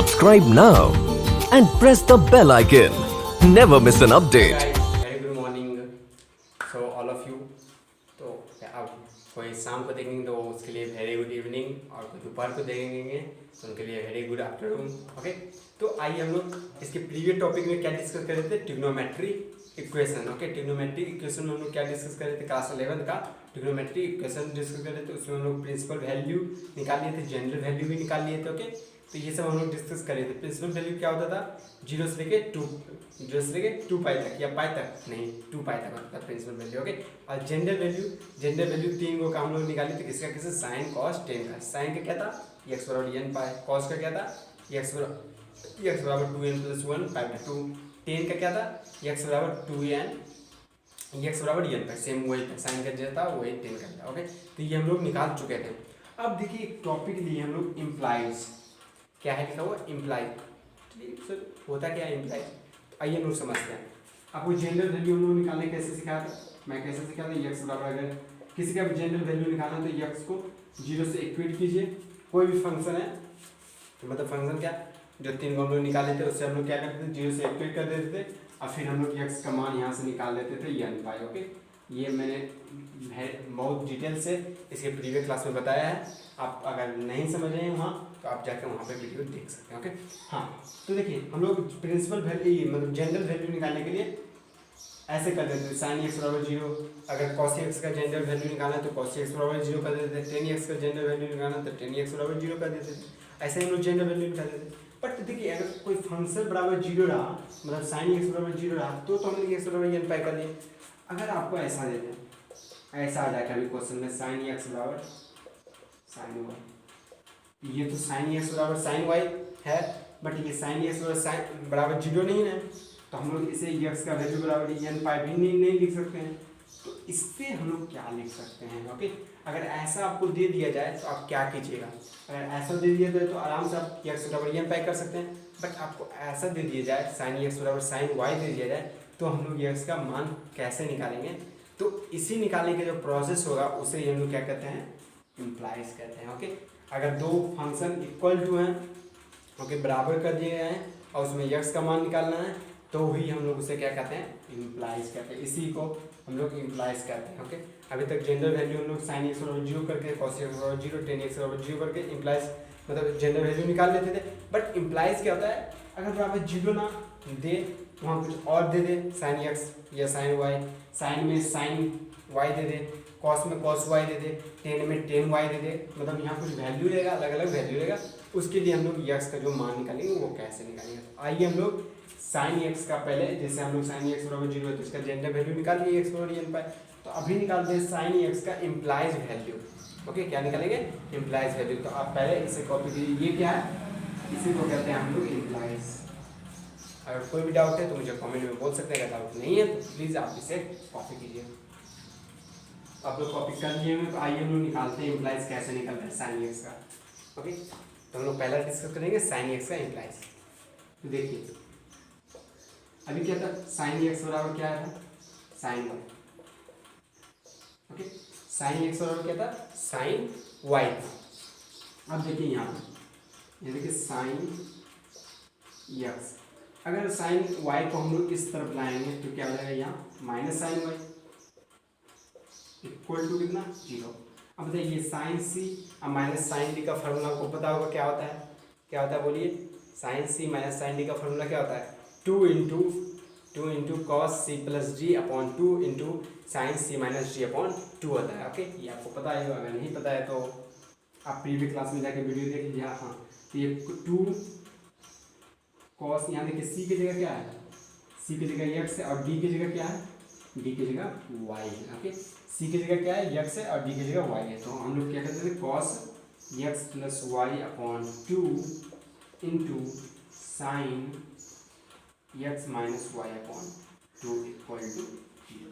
Subscribe now and press the bell icon. Never miss an update. Very good morning so all of you. तो अब कोई शाम को देखेंगे तो उसके लिए वेरी गुड इवनिंग, और कोई दोपहर को देखेंगे तो उनके लिए वेरी गुड आफ्टरनून। ओके, तो आइए हम लोग इसके प्रीवियस टॉपिक में क्या डिस्कस कर रहे थे, trigonometry equation. Okay, trigonometry equation में हम लोग क्या डिस्कस कर रहे थे, क्लास 11 का ट्रिग्नोमेट्री इक्वेशन डिस्कस कर रहे थे। उसमें हम लोग प्रिंसिपल वैल्यू निकाल लिए थे, जनरल वैल्यू भी निकाल लिए थे। ओके, तो ये सब हम लोग डिस्कस कर रहे थे। प्रिंसिपल वैल्यू क्या होता था, 0 से लेके 2 पाई तक, या पाई तक नहीं 2 पाई तक होता था प्रिंसिपल वैल्यू। ओके, और जनरल वैल्यू 3 को हम लोग निकाले थे, किसका किसका, साइन कॉस टेन का। साइन का क्या था, x बराबर n पाई, कॉस का क्या था, x बराबर 2n plus 1 pi by 2, ten का क्या था, x बराबर 2n, x बराबर n पाई, सेम वही था, साइन का जो था वही टेन का था। ओके, तो ये हम लोग निकाल चुके थे। अब देखिए एक टॉपिक लिए हम लोग, इम्प्लाइज। क्या है लिखा हुआ, इम्प्लाई। सर होता क्या है इम्प्लाई, आइए हम लोग समझते हैं। आपको जनरल वैल्यू हम लोग निकालने कैसे सिखाया था, मैं कैसे सिखाया था, यक्स बराबर, अगर किसी का भी जनरल वैल्यू निकालना तो यक्स को 0 से इक्वेट कीजिए। कोई भी फंक्शन है, मतलब फंक्शन क्या, जो 3 को हम लोग निकाले थे उससे हम लोग क्या करते थे, 0 से इक्वेट कर देते थे, और फिर हम लोग यक्स का मान यहाँ से निकाल लेते थे n पाई। ओके, ये मैंने बहुत डिटेल से इसके प्रीवियस क्लास में बताया है। आप अगर नहीं समझ रहे हैं वहाँ, तो आप जाकर वहाँ पे वीडियो देख सकते हैं। ओके, हाँ, तो देखिए हम लोग प्रिंसिपल वैल्यू मतलब जनरल वैल्यू निकालने के लिए ऐसे कर देते थे, साइन एक्स बराबर 0। अगर कॉस एक्स का जनरल वैल्यू निकालना है तो कॉस एक्स बराबर 0 कर देते थे, टेन एक्स का जनरल वैल्यू निकालना तो टेन एक्स बराबर 0 कर देते थे। ऐसे हम लोग जनरल वैल्यू निकाल देते। बट देखिए अगर कोई फंक्शन बराबर 0 रहा, मतलब साइन एक्स बराबर 0 रहा, तो हमने एक्स बराबर n पाई कर दिया। अगर आपको ऐसा दे दें, ऐसा आ जाएगा अभी क्वेश्चन में, साइन एक्स बराबर साइन वाई, ये तो साइन एक्स बराबर साइन वाई है, बट ये साइन एक्स बराबर 0 नहीं है, तो हम लोग इसे एक्स का वैल्यू बराबर n पाई भी नहीं लिख सकते हैं। तो इससे हम लोग क्या लिख सकते हैं। ओके, अगर ऐसा आपको दे दिया जाए तो आप क्या कीजिएगा, अगर ऐसा दे दिया जाए तो आराम से आप एक्स बराबर n पाई कर सकते हैं। बट आपको ऐसा दे दिया जाए, साइन एक्स बराबर साइन वाई दे दिया जाए, तो हम लोग एक्स का मान कैसे निकालेंगे। तो इसी निकालने का जो प्रोसेस होगा उसे हम लोग क्या कहते हैं, इम्प्लाइज कहते हैं। ओके, अगर दो फंक्शन इक्वल टू हैं, ओके, बराबर कर दिए गए हैं, और उसमें यक्स का मान निकालना है, तो ही हम लोग उसे क्या कहते हैं, इम्प्लाइज कहते हैं। इसी को हम लोग इम्प्लाइज कहते हैं। ओके, अभी तक जनरल वैल्यू हम लोग साइन एक्स बराबर 0 करके, कॉस एक्स बराबर 0, टेन एक्स बराबर 0 करके इम्प्लाइज मतलब जनरल वैल्यू निकाल लेते थे। बट इम्प्लाइज क्या होता है, अगर बराबर 0 ना दे, वहाँ कुछ और दे दे, साइन एक्स या साइन वाई, साइन में साइन वाई दे दे, कॉस में कॉस वाई दे दे, टेन में टेन वाई दे दे, मतलब यहाँ कुछ वैल्यू रहेगा, अलग अलग वैल्यू रहेगा। उसके लिए हम लोग यक्स का जो मान निकालेंगे वो कैसे निकालेंगे। आइए हम लोग साइन एक्स का पहले, जैसे हम लोग साइन एक्स बराबर 0 है तो इसका जनरल वैल्यू निकाल लिए, एक्स बराबर n पाई। तो अभी निकालते हैं साइन एक्स का इम्प्लाइज वैल्यू। ओके, क्या निकालेंगे, इम्प्लाइज वैल्यू। तो आप पहले इसे कॉपी कीजिए, ये क्या है, इसी को कहते हैं हम लोग इम्प्लाइज। अगर कोई भी डाउट है तो मुझे कमेंट में बोल सकते हैं, अगर डाउट नहीं है तो प्लीज़ आप इसे कॉपी कीजिए। आप लोग कॉपी कर लिए हैं, तो आइए हम लोग निकालते हैं इम्प्लाइज कैसे निकलता है साइन एक्स का। ओके, तो हम लोग पहला डिस्कस करेंगे साइन एक्स का इम्प्लाइज। तो देखिए अभी क्या था, साइन एक्स बराबर क्या था, sine y. Okay, sine x बराबर क्या था, साइन वाई था। अब देखिए यहाँ पर, ये देखिए साइन एक्स, अगर साइन वाई को हम लोग इस तरफ लाएंगे तो क्या हो जाएगा, यहाँ minus sine y equal to कितना, 0। अब बताइए ये साइन सी और माइनस साइन डी का फॉर्मूला आपको पता होगा क्या होता है, क्या होता है बोलिए, sine C minus sine D का फॉर्मूला क्या होता है, 2 into cos C plus D upon 2 into sine C minus D upon 2 होता है। ओके, ये आपको पता है, अगर नहीं पता है तो आप प्रीवियस क्लास में जाकर वीडियो देख लीजिए। हाँ, तो ये 2 कॉस, यहाँ देखिए सी की जगह क्या है, सी की जगह एक्स है, और डी की जगह क्या है, डी की जगह वाई है। ओके, सी की जगह क्या है, एक्स है, और डी की जगह वाई है। तो हम लोग क्या करते थे, cos x plus y upon 2 into sine x minus y upon 2 equal to 0।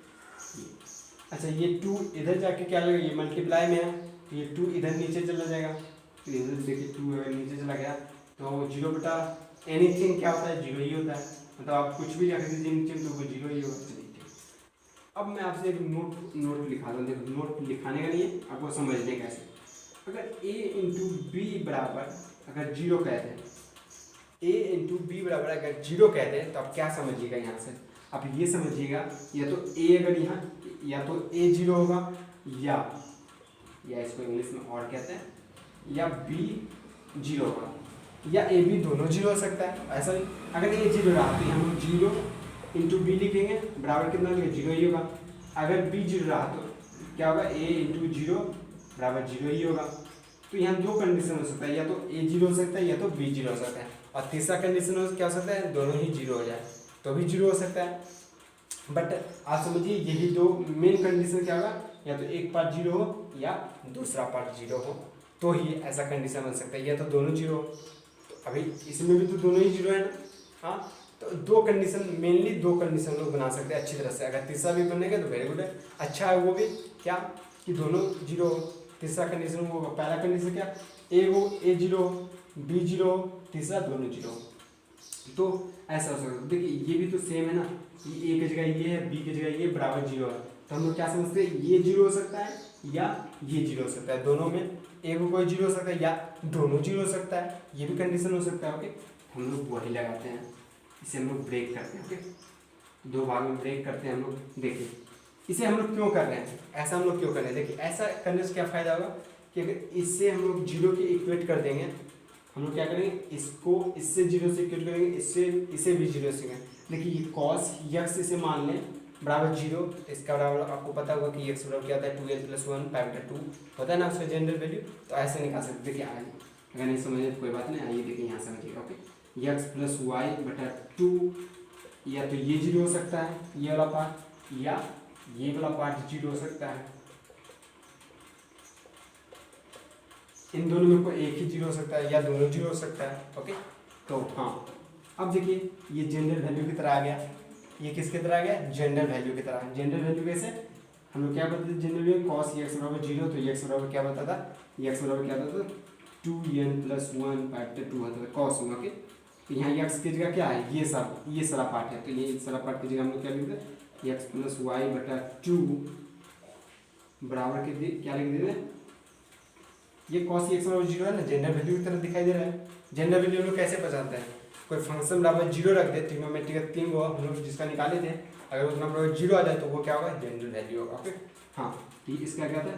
अच्छा, ये 2 इधर जाके क्या लगेगा, ये मल्टीप्लाई में है, तो ये 2 इधर नीचे चला जाएगा, तो इधर देखिए 2 अगर नीचे चला गया तो 0 बटा एनीथिंग क्या होता है, 0 ही होता है। मतलब आप कुछ भी रख दीजिए नीचे तो वो 0 ही होगा। अब मैं आपसे एक नोट लिखा दूँ, देखो नोट लिखाने का नहीं है, आपको समझने कैसे। अगर a इंटू बी बराबर अगर 0 कहते हैं, a इंटू बी बराबर अगर 0 कहते हैं तो आप क्या समझिएगा यहाँ से, आप ये समझिएगा या तो a अगर यहाँ या तो a 0 होगा या इसको इंग्लिश में और कहते हैं या b 0 होगा या a b दोनों 0 हो सकता है। ऐसा नहीं, अगर a 0 रहा तो हम 0 इंटू बी लिखेंगे बराबर कितना होगा 0 ही होगा। अगर b 0 रहा तो क्या होगा a इंटू 0 बराबर 0 ही होगा। तो यहाँ दो कंडीशन हो सकता है, या तो a 0 हो सकता है या तो b 0 हो सकता है, और तीसरा कंडीशन क्या हो सकता है दोनों ही 0 हो जाए तो भी 0 हो सकता है। बट आप समझिए यही दो मेन कंडीशन क्या होगा, या तो एक पार्ट 0 हो या दूसरा पार्ट 0 हो तो ही ऐसा कंडीशन बन सकता है, या तो दोनों 0 हो। तो अभी इसमें भी तो दोनों ही 0 है ना। हाँ, तो दो कंडीशन मेनली दो कंडीशन लोग बना सकते हैं अच्छी तरह से। अगर तीसरा भी बनेगा तो वेरी गुड है, अच्छा है वो भी क्या कि दोनों 0 हो। तीसरा कंडीशन वो होगा, पहला कंडीशन क्या a 0 हो b 0 हो, तीसरा दोनों 0 हो। तो ऐसा हो सकता है। देखिए ये भी तो सेम है ना, ये a की जगह ये है b की जगह ये बराबर 0 है, तो हम लोग क्या समझते हैं ये 0 हो सकता है या ये 0 हो सकता है, दोनों में एक कोई 0 हो सकता है या दोनों 0 हो सकता है, ये भी कंडीशन हो सकता है। ओके, हम लोग वही लगाते हैं, इसे हम लोग ब्रेक करते हैं। ओके, दो भाग में ब्रेक करते हैं हम लोग। देखिए इसे हम लोग क्यों कर रहे हैं, ऐसा हम लोग क्यों कर रहे हैं। देखिए ऐसा करने से क्या फ़ायदा होगा कि अगर इससे हम लोग 0 के इक्वेट कर देंगे, हम लोग क्या करेंगे इसको इससे 0 से इक्वेट करेंगे, इसे भी 0 से करेंगे। देखिए ये कॉस यक्स इसे मान लें बराबर 0, इसका बराबर आपको पता होगा कि यक्स बराबर क्या होता है 2n + 1 π/2 होता है ना उसका जनरल वैल्यू। तो ऐसे निकाल सकते। देखिए आइए, अगर नहीं समझे तो कोई बात नहीं, आइए देखिए यहाँ समझिएगा। ओके, यक्स + y/2, या तो ये 0 हो सकता है ये वाला पार्ट, या ये वाला पार्ट 0 हो सकता है। इन दोनों में कोई एक ही 0 हो सकता है या दोनों 0 हो सकता है। ओके, तो हाँ अब देखिए ये जनरल वैल्यू की तरह आ गया, ये किसकी तरह आ गया जनरल वैल्यू की तरह। जनरल वैल्यू कैसे हम लोग क्या बताते थे जनरल वैल्यू कॉस x बराबर 0, तो x बराबर क्या बताता x बराबर क्या बताता 2n + 1 π/2 होता है कॉस में। ओके, तो यहाँ x की जगह क्या है ये सारा पार्ट है, तो ये सारा पार्ट की जगह हम लोग क्या लिखते हैं x + y/2 बराबर के क्या लिख देते हैं ये cos x बराबर 0 है ना, जनरल वैल्यू की तरह दिखाई दे रहा है। जनरल वैल्यू हम लोग कैसे पहचानते हैं, कोई फंक्शन बराबर 0 रख दे, ट्रिग्नोमेट्री का 3 वो हम लोग जिसका निकाले थे, अगर उसका बराबर 0 आ जाए तो वो क्या होगा जनरल वैल्यू होगा। ओके, हाँ तो इसका क्या था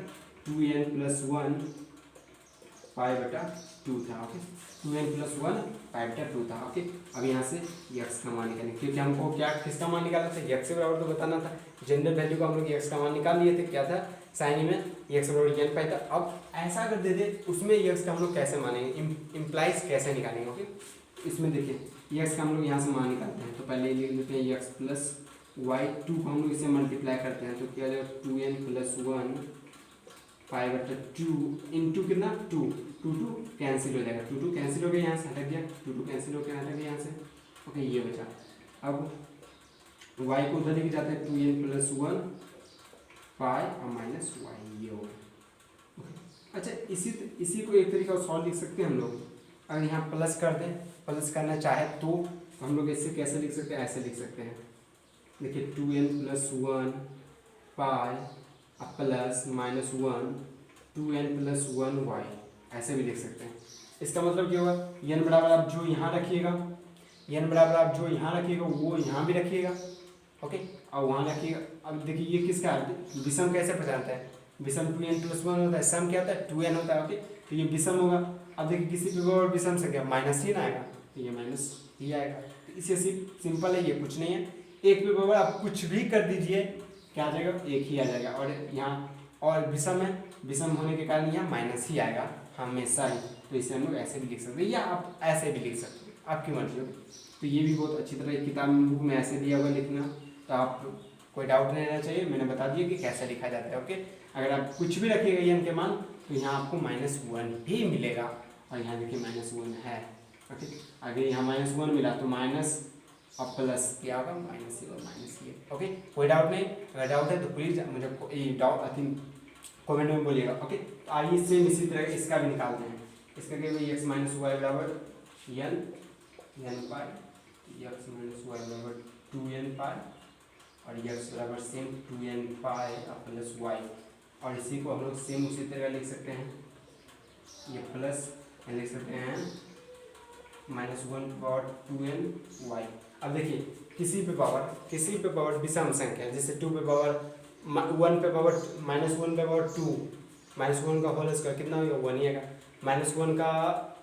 2n + 1 π/2 था। ओके, 2n + 1 π/2 था। ओके, अब यहाँ से x का मान निकालेंगे, क्योंकि हमको क्या किसका मान निकालना था x के बराबर तो बताना था। जनरल वैल्यू का हम लोग x का मान निकाल लिए थे, क्या था साइन में x बराबर n पाई था। अब ऐसा अगर दे दे उसमें x का हम लोग कैसे मानेंगे, इम्प्लाइज कैसे निकालेंगे। ओके, इसमें देखिए x का हम लोग यहाँ से मान निकालते हैं, तो पहले लिख लेते हैं x + y/2 को हम लोग इसे मल्टीप्लाई करते हैं, तो क्या हो जाएगा 2n + 1 π/2 इंटू कितना 2 कैंसिल हो जाएगा, 2 कैंसिल हो गया, यहाँ से हटक गया, 2 कैंसिल हो गया हटक गया यहाँ से। ओके, ये बचा। अब y को उधर लेके जाते हैं 2n + 1 पाई और -y, ये होगा। अच्छा, इसी को एक तरीका सॉल्व लिख सकते हैं हम लोग, अगर यहाँ प्लस कर दें, प्लस करना चाहे तो हम लोग इससे कैसे लिख सकते हैं, ऐसे लिख सकते हैं। देखिए 2n + 1 pi plus -1 2n + 1 y, ऐसे भी लिख सकते हैं। इसका मतलब क्या होगा n बराबर आप जो यहाँ रखिएगा, n बराबर आप जो यहाँ रखिएगा वो यहाँ भी रखिएगा। ओके, और वहाँ रखिएगा। अब देखिए ये किसका है, विषम कैसे पहचानता है, विषम 2n + 1 होता है, सम क्या होता है 2n होता है। ओके, तो ये विषम होगा। अब देखिए किसी पे और विषम से क्या माइनस ही ना आएगा, तो ये माइनस ही आएगा। तो इसे सिंपल है, ये कुछ नहीं है। एक पे बराबर आप कुछ भी कर दीजिए क्या आ जाएगा एक ही आ जाएगा, और यहाँ और विषम है, विषम होने के कारण यहाँ माइनस ही आएगा हमेशा ही। तो इसे हम लोग ऐसे भी लिख सकते हैं या आप ऐसे भी लिख सकते हैं, आपकी मर्जी होगी। तो ये भी बहुत अच्छी तरह किताब बुक में ऐसे दिया हुआ लिखना, तो आप कोई डाउट नहीं रहना चाहिए, मैंने बता दिया कि कैसे लिखा जाता है। ओके, अगर आप कुछ भी रखिएगा n के मान तो यहाँ आपको -1 ही मिलेगा, और यहाँ देखिए -1 है। ओके, अगर यहाँ -1 मिला तो माइनस और प्लस क्या होगा माइनस और माइनस ये। ओके, कोई डाउट नहीं, अगर डाउट है तो प्लीज़ मुझे डाउट आई थिंक कमेंट में बोलिएगा। ओके, तो आइए सेम इसी तरह इसका भी निकालते हैं। इसका क्या होगा x - y बराबर n पाई, x - y बराबर 2n पाई, और x बराबर same 2n pi plus y, और इसी को हम लोग सेम उसी तरह लिख सकते हैं, ये प्लस लिख सकते हैं -1 पे पावर 2n y। अब देखिए किसी पे पावर विषम संख्या है, जैसे 2 पे पावर 1 पे पावर -1 पे पावर 2, -1 का होल स्क्वायर कितना होगा 1 ही आएगा। -1 का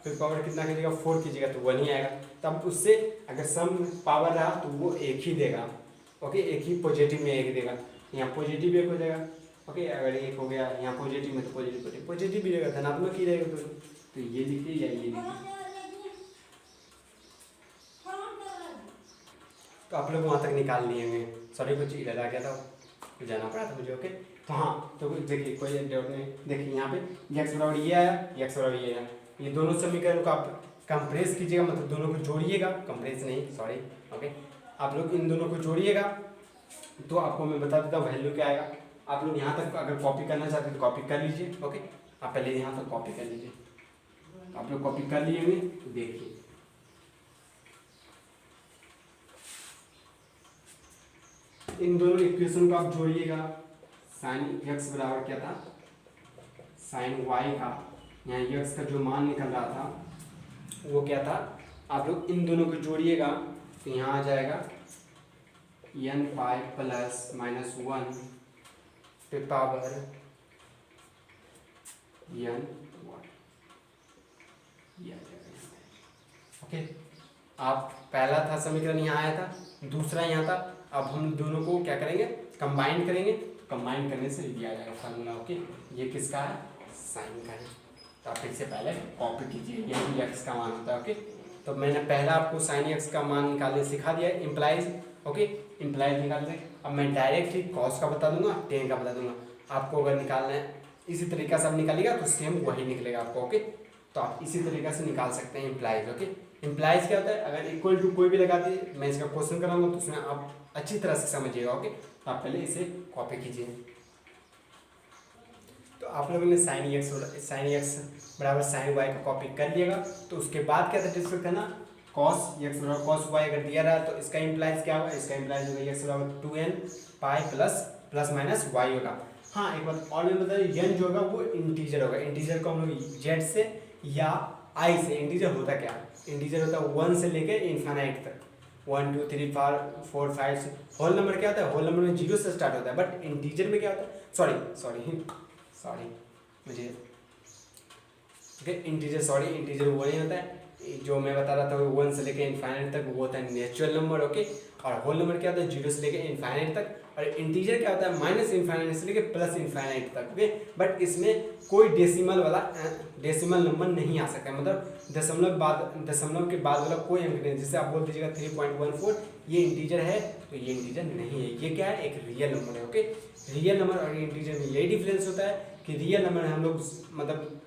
पे पावर कितना कीजिएगा 4 कीजिएगा तो 1 ही आएगा। तब उससे अगर सम पावर रहा तो वो एक ही देगा। ओके, एक ही पॉजिटिव में एक देगा, यहाँ पॉजिटिव एक हो जाएगा। ओके, अगर एक हो गया यहाँ पॉजिटिव में तो पॉजिटिव भी रहेगा, धनात्मक ही रहेगा दोनों। तो ये लिखिए या ये लिखिए। तो आप लोग वहाँ तक निकाल लिए होंगे। सॉरी कुछ इधर आ गया था तो जाना पड़ा था मुझे। ओके, तो हाँ, तो देखिए कोई डाउट नहीं। देखिए यहाँ पे x बराबर ये आया, x बराबर ये आया। ये दोनों समीकरण को आप कंप्रेस कीजिएगा, मतलब दोनों को जोड़िएगा, कंप्रेस नहीं सॉरी। ओके, आप लोग इन दोनों को जोड़िएगा तो आपको मैं बता देता हूँ वैल्यू क्या आएगा। आप लोग यहाँ तक अगर कॉपी करना चाहते हैं तो कॉपी कर लीजिए। ओके, आप पहले यहाँ तक कॉपी कर लीजिए। आप लोग कॉपी कर लिए होंगे तो देखिए इन दोनों इक्वेशन को आप जोड़िएगा। साइन x बराबर क्या था, साइन y का, यहाँ x का जो मान निकल रहा था वो क्या था। आप लोग इन दोनों को जोड़िएगा तो यहाँ आ जाएगा n पाई प्लस -1 पे पावर n ये आ जाएगा। ओके, आप पहला था समीकरण यहाँ आया था, दूसरा यहाँ था। अब हम दोनों को क्या करेंगे, कंबाइन करेंगे। कंबाइन करने से ये आ जाएगा फार्मूला। ओके, ये किसका है, साइन का है। तो आप इससे पहले कॉपी कीजिए, ये भी x का मान होता है। ओके, तो मैंने पहला आपको साइन x का मान निकालने सिखा दिया, इम्प्लाइज। ओके, इम्प्लाइज निकाल दें। अब मैं डायरेक्ट ही कॉस का बता दूंगा, टेन का बता दूंगा। आपको अगर निकालना है इसी तरीका से आप निकालिएगा तो सेम वही निकलेगा आपको। ओके, तो आप इसी तरीके से निकाल सकते हैं इम्प्लाइज। ओके, इम्प्लाइज क्या होता है, अगर इक्वल टू कोई भी लगा दिए, मैं इसका क्वेश्चन कराऊंगा तो उसमें आप अच्छी तरह से समझिएगा। ओके, तो आप पहले इसे कॉपी कीजिए। तो आप लोगों ने साइन एक्स बराबर साइन वाई का कॉपी कर लिएगा। तो उसके बाद क्या था डिस्कस करना, कॉस एक्स बराबर कॉस वाई अगर दिया रहा तो इसका इम्प्लाइज क्या होगा, इसका इम्प्लाइज होगा एक्स बराबर 2n pi plus minus Y होगा। हाँ, एक बात और मैं बता दूँ, एन जो होगा वो इंटीजर होगा। इंटीजर को हम लोग जेड से या आई से, इंटीजर होता क्या, इंटीजर होता है 1 से लेकर इन्फाइनाइट तक, 1 2 3 4 5 से। होल नंबर क्या होता है, होल नंबर में 0 से स्टार्ट होता है, बट इंटीजर में क्या होता है, सॉरी मुझे इंटीजर वो नहीं होता है जो मैं बता रहा था, वो 1 से लेकर इन्फाइनाइट तक वो होता है नेचुरल नंबर। ओके, और होल नंबर क्या होता है 0 से लेकर इन्फाइनाइट तक, और इंटीजर क्या होता है माइनस इन्फाइनाइट से लेकर प्लस इन्फाइनाइट तक। ओके, बट इसमें कोई डेसिमल नंबर नहीं आ सकता, मतलब दशमलव के बाद वाला कोई अंक नहीं। जैसे आप बोल दीजिएगा 3.14, ये इंटीजर है तो ये इंटीजर नहीं है, ये क्या है, एक रियल नंबर है। ओके, रियल नंबर और इंटीजर में यही डिफरेंस होता है कि रियल नंबर हम लोग मतलब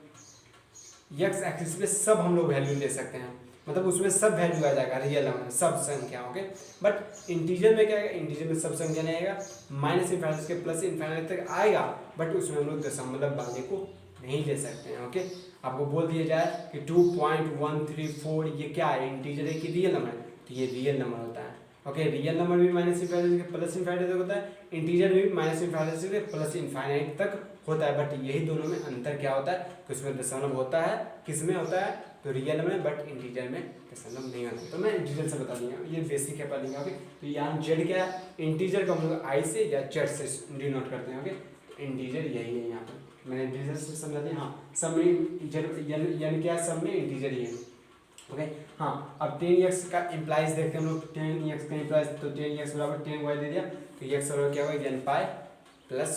एक्स एक्सिस पे सब हम लोग वैल्यू ले सकते हैं, मतलब उसमें सब वैल्यू आ जाएगा रियल नंबर में, सब संख्या। ओके, बट इंटीजर में क्या आएगा, इंटीजर में सब संख्या नहीं आएगा, माइनस इन्फाइनाइट के प्लस इन्फाइनाइट तक आएगा, बट उसमें हम लोग दशमलव वाले को नहीं ले सकते हैं। ओके, आपको बोल दिया जाए कि 2.134 ये क्या है, इंटीजर है कि रियल नंबर है, तो ये रियल नंबर होता है। ओके, रियल नंबर भी माइनस इन्फाइनाइट से प्लस इन्फाइनाइट तक होता है, इंटीजर भी माइनस इन्फाइनाइट से प्लस इन्फाइनाइट तक होता है। बट यही दोनों में अंतर क्या होता है कि उसमें दशमलव होता है, किसमें होता है तो रियल नंबर में, बट इंटीजर में दशमलव नहीं होता। तो मैं इंटीजर से बता दूंगा, ये बेसिक है पढ़ लेंगे। ओके, तो यहाँ जेड क्या है, इंटीजर को हम लोग आई से या जेड से डिनोट करते हैं। ओके, इंटीजर यही है, यहाँ पर मैंने इंटीजर से समझा दिया। हाँ, सब में यानी क्या है, सब में इंटीजर ही है। ओके, हाँ, अब 10x का इम्प्लाइज देखते हैं हम लोग, 10x का इम्प्लाइज, तो 10x बराबर 10y दे दिया, तो x बराबर क्या होगा n पाई प्लस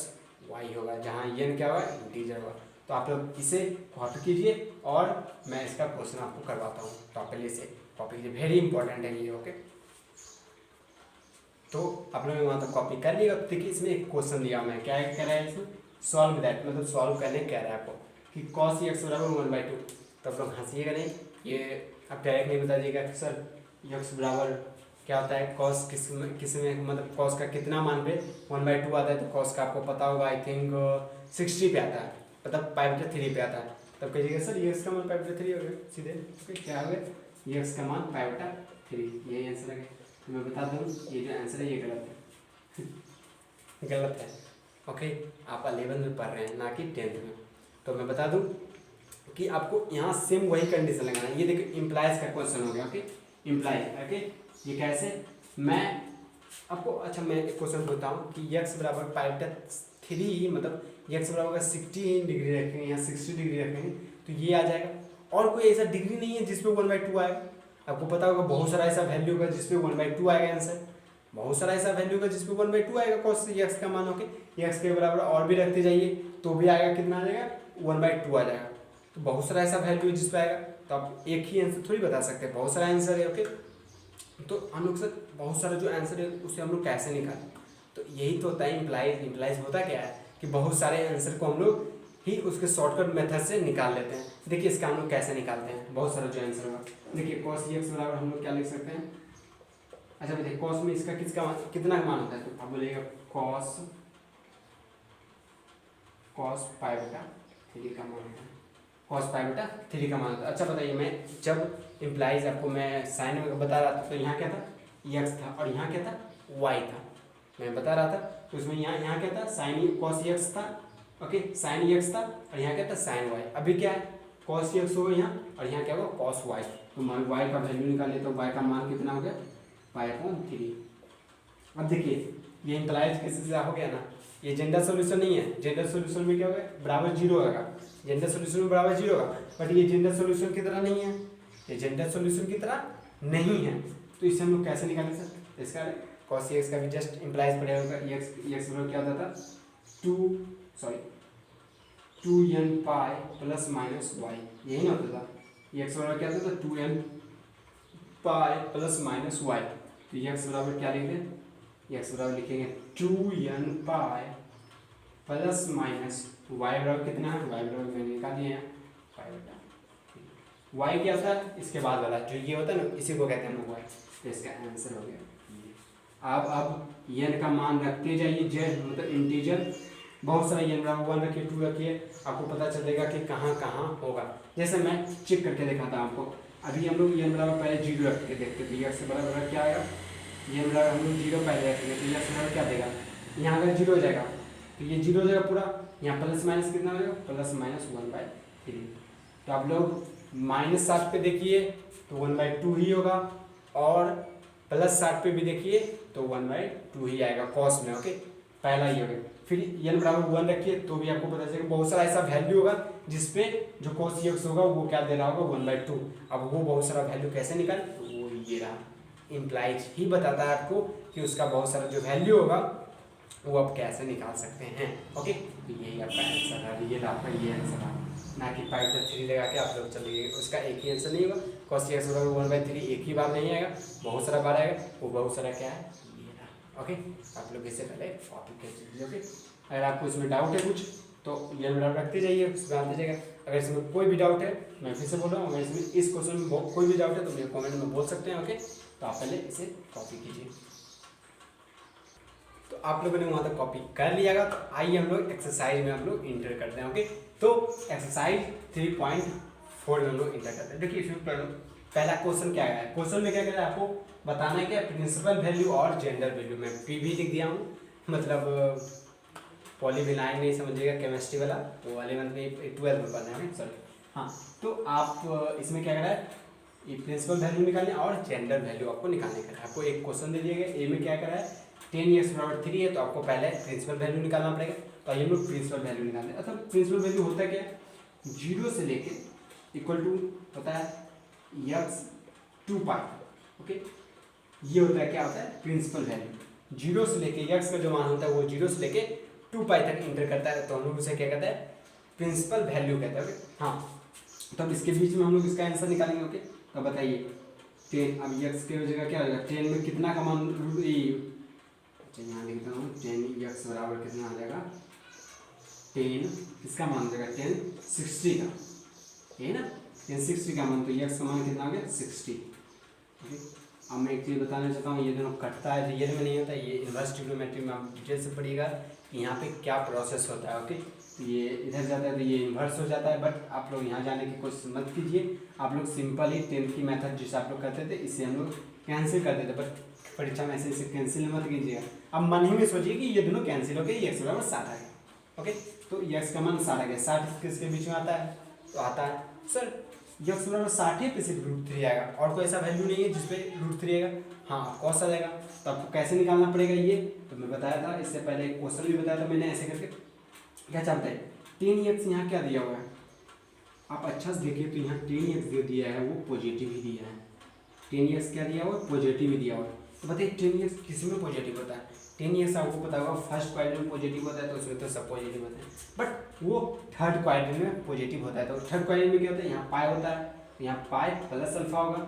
y होगा, जहाँ n क्या होगा, इंटीजर होगा। तो आप लोग इसे कॉपी कीजिए और मैं इसका क्वेश्चन आपको करवाता हूँ। तो आप पहले इसे कॉपी कीजिए, वेरी इंपॉर्टेंट है ये। ओके, तो आप लोग वहाँ तक कॉपी कर लिएगा। देखिए इसमें एक क्वेश्चन दिया, मैं क्या कह रहा है इसमें, सॉल्व दैट, मतलब सॉल्व करने कह रहा है आपको कि cos x बराबर 1/2। तो आप लोग हंसीएगा नहीं, ये आप डायरेक्ट नहीं बता दीजिएगा कि सर x बराबर क्या होता है, कॉस किस में मतलब कॉस का कितना मान पे 1/2 आता है। तो कॉस का आपको पता होगा, आई थिंक 60 पे आता है, मतलब 5/3 पे आता है। तब कहिएगा सर ये x का मान 5/3 हो गया सीधे। ओके, क्या हो गया, ये x का मान 5/3, यही आंसर है। तो मैं बता दूँ ये जो आंसर है ये गलत है गलत है। ओके, आप 11th में पढ़ रहे हैं ना कि 10th में। तो मैं बता दूँ कि आपको यहाँ सेम वही कंडीशन लगाना है। ये देखिए इम्प्लाइज का क्वेश्चन हो गया, ओके, इम्प्लाइज, ओके। ये कैसे, मैं आपको, अच्छा मैं एक क्वेश्चन बोलता हूँ कि x बराबर π/3, मतलब x बराबर 60 डिग्री रखेंगे, यहाँ 60 डिग्री रखेंगे तो ये आ जाएगा। और कोई ऐसा डिग्री नहीं है जिसपे 1/2 आएगा। आपको पता होगा बहुत सारा ऐसा वैल्यू होगा जिसपे 1/2 आएगा आंसर, बहुत सारा ऐसा वैल्यू होगा जिसपे 1/2 आएगा cos x का मान, ओके। x के बराबर और भी रखते जाइए तो भी आएगा, कितना आ जाएगा, 1/2 आ जाएगा। तो बहुत सारा ऐसा वैल्यू है जिसपे आएगा, तो आप एक ही आंसर थोड़ी बता सकते हैं, बहुत सारा आंसर है, ओके। तो हम लोग सर बहुत सारा जो आंसर है उसे हम लोग कैसे निकालें, तो यही तो होता है इम्प्लाइज। इम्प्लाइज होता क्या है कि बहुत सारे आंसर को हम लोग ही उसके शॉर्टकट मेथड से निकाल लेते हैं। देखिए इसका हम लोग कैसे निकालते हैं, बहुत सारा जो आंसर होगा, देखिए cos x बराबर हम लोग क्या लिख सकते हैं। अच्छा देखिए cos में इसका कितना मान होता है, तो आप बोलिएगा cos π/3 का मान होता है, cos π/3 का मान होता है। अच्छा बताइए, मैं जब इम्प्लाइज आपको मैं साइन में बता रहा था तो यहाँ क्या था, x था, और यहाँ क्या था, y था, मैं बता रहा था। तो उसमें यहाँ क्या था, साइन cos x था, ओके, साइन x था, और यहाँ क्या था, साइन y। अभी क्या है, cos x होगा यहाँ, और यहाँ क्या होगा, cos y। तो मान y का वैल्यू निकाले तो y का मान कितना हो गया, π/3। अब देखिए ये इम्प्लाइज केसेस हो गया ना, ये जनरल सोल्यूशन नहीं है। जनरल सोल्यूशन में क्या होगा, बराबर 0 होगा, जनरल सोल्यूशन में बराबर 0 होगा, बट ये जनरल सोल्यूशन की तरह नहीं है, ये जनरल सोल्यूशन की तरह नहीं है। तो इसे हम लोग कैसे निकालें सर, इसका cos x का भी जस्ट इम्प्लाइज पड़ेगा, x बराबर क्या होता था, 2n pi plus minus y, यही ना होता था। x बराबर क्या होता था, 2n pi plus minus y। तो x बराबर क्या लिखेंगे, x बराबर लिखेंगे 2n pi plus minus y बराबर कितना है, y बराबर मैंने निकाल दिया है y क्या था, इसके बाद वाला जो ये होता है ना, इसी को कहते हैं हम y। तो इसका आंसर हो गया। अब n का मान रखते जाइए, z मतलब इंटीजर, बहुत सारा n बराबर 1 रखिए, 2 रखिए, आपको पता चलेगा कि कहाँ कहाँ होगा। जैसे मैं चेक करके दिखाता हूँ आपको। अभी हम लोग n बराबर पहले 0 रख के देखते, तो x बराबर क्या आएगा, n बराबर हम लोग 0 पहले रखेंगे, तो x बराबर क्या देगा, यहाँ अगर 0 हो जाएगा तो ये 0 हो जाएगा पूरा, यहाँ प्लस माइनस कितना हो जाएगा, प्लस माइनस 1/3। तो आप लोग -7 पे देखिए तो 1/2 ही होगा, और +60 पे भी देखिए तो 1/2 ही आएगा cos में, ओके, पहला ही होगा। फिर n बराबर 1 रखिए तो भी आपको पता चलेगा बहुत सारा ऐसा वैल्यू होगा जिसपे जो cos x होगा वो क्या दे रहा होगा, 1/2। अब वो बहुत सारा वैल्यू कैसे निकाल, तो वो ये रहा, इम्प्लाइज ही बताता है आपको कि उसका बहुत सारा जो वैल्यू होगा वो आप कैसे निकाल सकते हैं, ओके। तो यही आपका आंसर है, ये आपका ये आंसर है, ना कि 5/3 लगा के आप लोग चलिए, उसका एक ही आंसर नहीं होगा। cos x बराबर 1/3 एक ही बार नहीं आएगा, बहुत सारा बार आएगा, वो बहुत सारा क्या है, ये रहा, ओके। आप लोग इससे पहले कॉपी कर लीजिए, ओके। अगर आपको इसमें डाउट है कुछ तो ये डाउट रखते जाइए, उसमें आते जाएगा। अगर इसमें कोई भी डाउट है, मैं फिर से बोल रहा हूँ, अगर इसमें इस क्वेश्चन में कोई भी डाउट है तो मेरे कमेंट में बोल सकते हैं, ओके। तो आप पहले इसे कॉपी कीजिए। तो आप लोगों ने वहाँ तक कॉपी कर लियागा, तो आइए हम लोग एक्सरसाइज में हम लोग इंटर करते हैं, ओके। तो एक्सरसाइज 3.4 में हम लोग इंटर करते हैं। देखिए इसमें पहला क्वेश्चन क्या है, क्वेश्चन में क्या कह रहा है, आपको बताना है क्या, प्रिंसिपल वैल्यू और जेंडर वैल्यू। मैं पीवी लिख दिया हूँ, मतलब पॉलीविनाइल नहीं समझिएगा, केमिस्ट्री वाला, तो 11th में 12th में पढ़ना है, सॉरी। हाँ, तो आप इसमें क्या कर रहा है, ये प्रिंसिपल वैल्यू निकालने और जेंडर वैल्यू आपको निकालने का है। आपको एक क्वेश्चन दे दिया गया, ए में क्या कर रहा है, 10x बराबर 3 है, तो आपको पहले प्रिंसिपल वैल्यू निकालना पड़ेगा। तो आइए हम लोग प्रिंसिपल वैल्यू निकालते हैं। अच्छा, प्रिंसिपल वैल्यू होता है क्या, 0 से लेके इक्वल टू होता है x 2 पाई, ओके। ये होता है क्या होता है प्रिंसिपल वैल्यू, 0 से लेके x का जो मान होता है वो 0 से लेके 2 पाई तक इंटर करता है, तो हम लोग उसे क्या कहते हैं, प्रिंसिपल वैल्यू कहते हैं, ओके। हाँ, तो अब इसके बीच में हम लोग इसका आंसर निकालेंगे, ओके। तो बताइए 10, अब x के जगह क्या होगा, 10 में कितना का मान, यहाँ लिखता हूँ 10x बराबर कितना आ जाएगा, 10 किसका मान जाएगा, 10 60 का, है ना, 10 60 का मान, तो x का मान कितना हो गया, 60, ओके। अब मैं एक चीज़ बताना चाहता हूँ, ये दोनों कटता है, रियल में नहीं होता, ये इन्वर्स ट्रिग्नोमेट्री में आप डिटेल से पढ़िएगा यहाँ पे क्या प्रोसेस होता है, ओके। तो ये इधर जाता है तो ये इन्वर्स हो जाता है, बट आप लोग यहाँ जाने की कोशिश मत कीजिए। आप लोग सिंपल ही 10th की मेथड जिसे आप लोग करते थे इससे हम लोग कैंसिल करते थे, बट परीक्षा में ऐसे इसे कैंसिल मत कीजिएगा। अब मन ही में सोचिए कि ये दोनों कैंसिल हो गए, x बराबर 60 आ गया, ओके। तो x का मान 60 आ गया, 60 किसके बीच में आता है, तो आता है सर यक्स बराबर 60 पे सिर्फ √3 आएगा और कोई ऐसा वैल्यू नहीं है जिसपे √3 आएगा। हाँ कॉस आ जाएगा। तो आपको कैसे निकालना पड़ेगा ये तो मैं बताया था, इससे पहले एक क्वेश्चन भी बताया था मैंने ऐसे करके। क्या चाहते हैं 10x यहाँ क्या दिया हुआ है, आप अच्छा से देखिए तो यहाँ 10x जो दिया है वो पॉजिटिव ही दिया है। 10x क्या दिया हुआ है, पॉजिटिव ही दिया हुआ है। तो बताइए 10x किस में पॉजिटिव होता है, 10x आपको पता होगा फर्स्ट क्वाड्रेंट में पॉजिटिव होता है तो उसमें तो सब पॉजिटिव होते हैं, बट वो थर्ड क्वाड्रेंट में पॉजिटिव होता है। तो थर्ड क्वाड्रेंट में क्या होता है, यहाँ पाई होता है, तो यहाँ पाई प्लस अल्फा होगा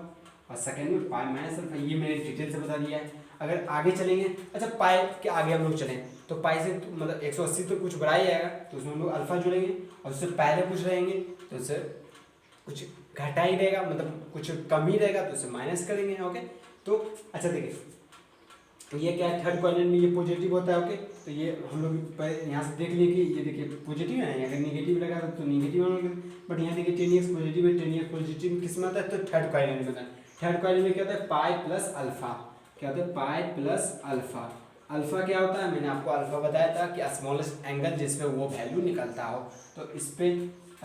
और सेकंड में पाई माइनस अल्फा। ये मैंने डिटेल से बता दिया है। अगर आगे चलेंगे, अच्छा पाई के आगे हम लोग चलें तो पाई से तो मतलब 180 तो कुछ बढ़ा ही आएगा, तो उसमें हम लोग अल्फा जोड़ेंगे और उससे पहले कुछ रहेंगे तो उससे कुछ घटा ही रहेगा, मतलब कुछ कम ही रहेगा तो उसे माइनस करेंगे। ओके तो अच्छा देखिए ये क्या है, थर्ड क्वाड्रेंट में ये पॉजिटिव होता है। ओके तो ये हम लोग यहाँ से देख लिए कि ये देखिए पॉजिटिव है ना, अगर निगेटिव लगा तो निगेटिव होगा, बट यहाँ देखिए 10x पॉजिटिव है, 10x पॉजिटिव किस में आता है, तो थर्ड क्वाड्रेंट में होता है। थर्ड क्वाड्रेंट में क्या होता है, पाई प्लस अल्फा, क्या होता है पाई प्लस अल्फा। अल्फा क्या होता है, मैंने आपको अल्फा बताया था कि स्मॉलेस्ट एंगल जिसमें वो वैल्यू निकलता हो, तो इस पे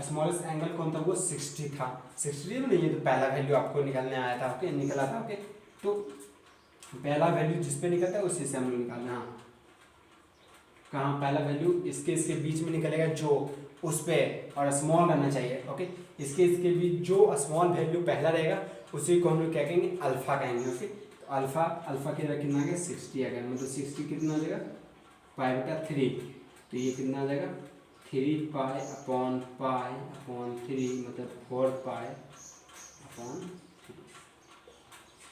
स्मॉलेस्ट एंगल कौन था, वो 60 था। 60 नहीं, ये तो पहला वैल्यू आपको निकालने आया था, ओके निकला था। ओके तो पहला वैल्यू जिस पे निकलता है उसी से हम लोग निकालना। हाँ कहाँ पहला वैल्यू इसके बीच में निकलेगा जो उस पे, और स्मॉल रहना चाहिए। ओके इसके बीच जो स्मॉल वैल्यू पहला रहेगा उसी को हम लोग क्या कहेंगे, अल्फा कहेंगे। ओके तो अल्फा के कितना आ गया 60 आ गया, मतलब 60 कितना आ जाएगा π/3, तो ये कितना आ जाएगा 3 पाई अपॉन 3 मतलब 4 पाई अपॉन 3,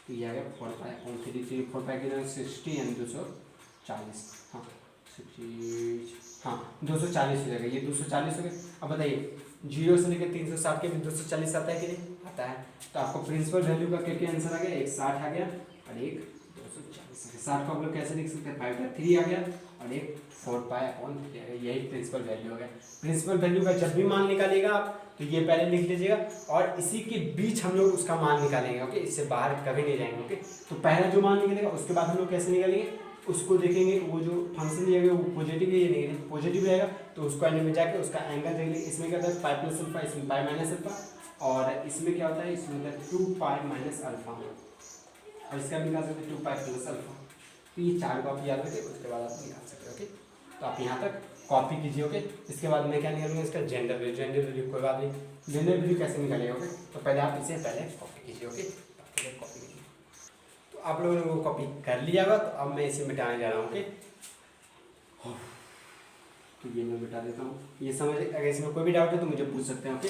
तो ये आ गया 4 पाई अपॉन 3। 4 पाई कितना 60 यानी 240। हाँ 60 हाँ 240 हो जाएगा, ये 240 हो गया। अब बताइए 0 से लेकर 360 के भी 240 आता है कि नहीं आता है। तो आपको प्रिंसिपल वैल्यू का क्या आंसर आ गया, एक 60 आ गया और एक 240 आ गया। 60 को आप लोग कैसे लिख सकते हैं, 5/3 आ गया और एक 4 पाई अपॉन 3 आ गया, यही प्रिंसिपल वैल्यू हो गया। प्रिंसिपल वैल्यू का जब भी मान निकालिएगा आप तो ये पहले लिख लीजिएगा और इसी के बीच हम लोग उसका मान निकालेंगे। ओके इससे बाहर कभी नहीं जाएंगे। ओके तो पहला जो मान निकलेगा उसके बाद हम लोग कैसे निकालेंगे, उसको देखेंगे वो जो फंक्शन दिया गया वो पॉजिटिव है या नेगेटिव, पॉजिटिव रहेगा तो उसको एंड में जाके उसका एंगल देख लेंगे। इसमें क्या होता है पाई प्लस अल्फा, इसमें पाई माइनस अल्फा, और इसमें क्या होता है, इसमें होता है 2 पाई माइनस अल्फा, और इसका भी निकाल सकते हैं 2 पाई प्लस अल्फा। तो ये चार को आप याद रखिए, उसके बाद आप निकाल सकते हो। ओके तो आप यहाँ तक कॉपी कीजिए। ओके इसके बाद मैं क्या निकालूंगा, इसका जेंडर वैल्यू कोई बात नहीं, जेंडर वैल्यू कैसे निकालेगा। ओके तो पहले आप इसे पहले कॉपी कीजिए। ओके कॉपी कीजिए, तो आप लोगों ने वो कॉपी कर लिया होगा। तो अब मैं इसे मिटाने जा रहा हूँ। ओके तो ये मैं मिटा देता हूँ, ये समझ, अगर इसमें कोई भी डाउट है तो मुझे पूछ सकते हैं। ओके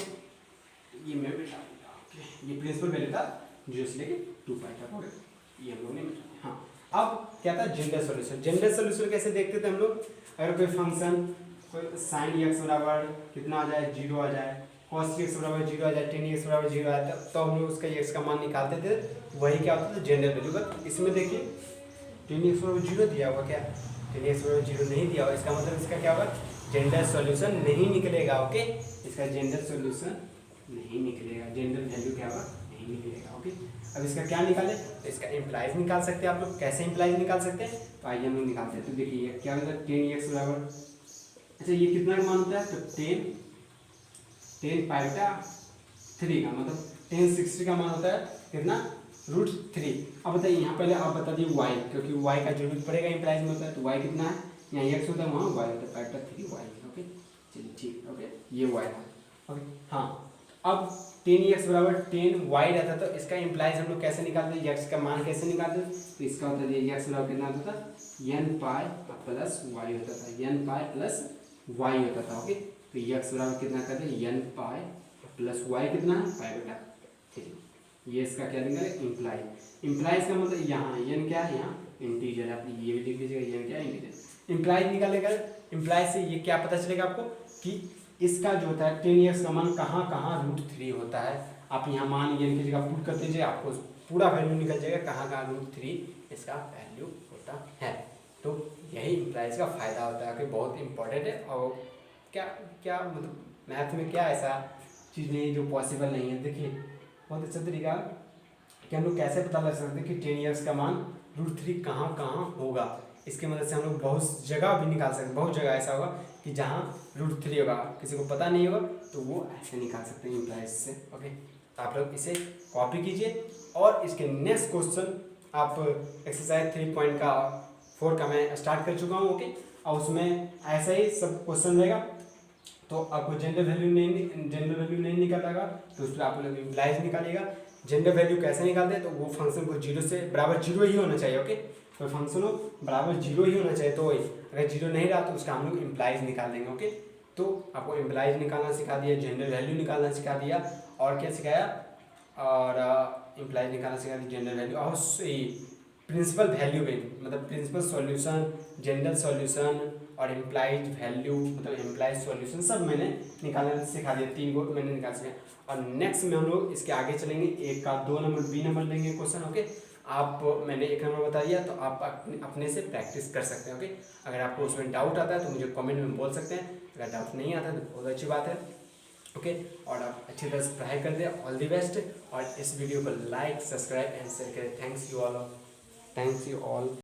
ये मैं मिटा दूँगा। ओके ये प्रिंसिपल वैल्यू था 0 से लेके 2 पाई तक। ओके ये हम लोग ने मिटा दिया। हाँ अब क्या था जेंडर सॉल्यूशन। जेंडर सॉल्यूशन कैसे देखते थे हम लोग, अगर कोई फंक्शन कोई साइन एक्स बराबर कितना आ जाए 0 आ जाए, कॉस एक्स बराबर 0 आ जाए, टेन एक्स बराबर 0 आ जाए, तो हम लोग उसका एक्स का मान निकालते थे। वही क्या होता था जेंडर वैल्यू का। इसमें देखिए टेन एक्स बराबर 0 दिया हुआ, क्या टेन एक्स बराबर 0 नहीं दिया हुआ, इसका मतलब इसका क्या होगा, जेंडर सॉल्यूशन नहीं निकलेगा। ओके इसका जेंडर सॉल्यूशन नहीं निकलेगा, जेंडर वैल्यू क्या होगा नहीं निकलेगा। ओके अब इसका क्या निकाले, तो इसका इम्प्लाइज निकाल सकते हैं आप लोग। कैसे इम्प्लाइज निकाल सकते हैं, तो आइए हम लोग निकालते हैं। तो देखिए क्या होता है 10x बराबर, अच्छा ये कितना का मान होता है, तो 10 π/3 का मतलब 1060 का मान होता है कितना, √3। अब बताइए यहाँ पहले आप बता दिए y, क्योंकि y का जरूरत पड़ेगा इम्प्लाइज में होता है, तो y कितना है, यहाँ x होता है वहाँ y होता है π/3y। ओके चलिए ठीक, ओके ये y था। ओके हाँ अब 10x बराबर 10y रहता तो इसका इम्प्लाइज हम लोग कैसे निकालते हैं, x का मान कैसे निकालते हैं, तो इसका होता है x बराबर कितना होता था, n पाई प्लस y होता था, n पाई प्लस y होता था। ओके तो x बराबर कितना करते हैं n पाई प्लस y कितना है π/3। ये इसका क्या निकलेगा इम्प्लाइज। इम्प्लाइज का मतलब यहाँ n क्या है, यहाँ इंटीजर, आप ये भी लिख लीजिएगा n क्या है इंटीजर। इम्प्लाइज निकालेगा, इम्प्लाइज से ये क्या पता चलेगा आपको कि इसका जो होता है 10x का मान कहाँ कहाँ √3 होता है। आप यहाँ मान n की जगह पुट कर दीजिए, आपको पूरा वैल्यू निकल जाएगा कहाँ कहाँ √3 इसका वैल्यू होता है। तो यही इम्प्लाइज का फ़ायदा होता है कि बहुत इंपॉर्टेंट है। और क्या क्या मतलब मैथ में क्या ऐसा चीज़ नहीं है जो पॉसिबल नहीं है। देखिए बहुत अच्छा तरीका कि हम लोग कैसे पता लग सकते हैं कि 10x का मान √3 कहाँ कहाँ होगा। इसके मदद से हम लोग बहुत जगह भी निकाल सकते हैं, बहुत जगह ऐसा होगा कि जहाँ √3 होगा, किसी को पता नहीं होगा तो वो ऐसे निकाल सकते हैं इम्प्लाइज से। ओके, तो आप लोग इसे कॉपी कीजिए और इसके नेक्स्ट क्वेश्चन आप एक्सरसाइज 3.4 का मैं स्टार्ट कर चुका हूँ। ओके, और उसमें ऐसा ही सब क्वेश्चन रहेगा। तो आपको जेंडर वैल्यू नहीं निकल पाएगा, तो उसमें आप लोग इम्प्लाइज निकालिएगा। जेंडर वैल्यू कैसे निकालते हैं, तो वो फंक्शन को जीरो से बराबर जीरो ही होना चाहिए। ओके, तो फंक्शन हो बराबर जीरो ही होना चाहिए, तो अगर जीरो नहीं रहा तो उसका हम लोग इम्प्लाइज निकाल देंगे। ओके, तो आपको इम्प्लाइज निकालना सिखा दिया, जेंडर वैल्यू निकालना सिखा दिया, और क्या सिखाया, और इम्प्लाइज निकालना सिखा दिया, जेंडर वैल्यू, और प्रिंसिपल वैल्यू भी, मतलब प्रिंसिपल सॉल्यूशन, जेंडर सॉल्यूशन और इम्प्लाइज वैल्यू मतलब इम्प्लाइज सॉल्यूशन सब मैंने निकालना सिखा दिया। 3 को मैंने निकाल सिखा। और नेक्स्ट में हम लोग इसके आगे चलेंगे, 1 का 2 नंबर बी नंबर लेंगे क्वेश्चन। ओके, आप मैंने 1 नंबर बता दिया, तो आप अपने से प्रैक्टिस कर सकते हैं। ओके, अगर आपको उसमें डाउट आता है तो मुझे कमेंट में बोल सकते हैं, अगर डाउट नहीं आता तो बहुत अच्छी बात है। ओके, और आप अच्छी तरह से पढ़ाई कर दें। ऑल द बेस्ट, और इस वीडियो को लाइक, सब्सक्राइब एंड शेयर करें। Thanks you all.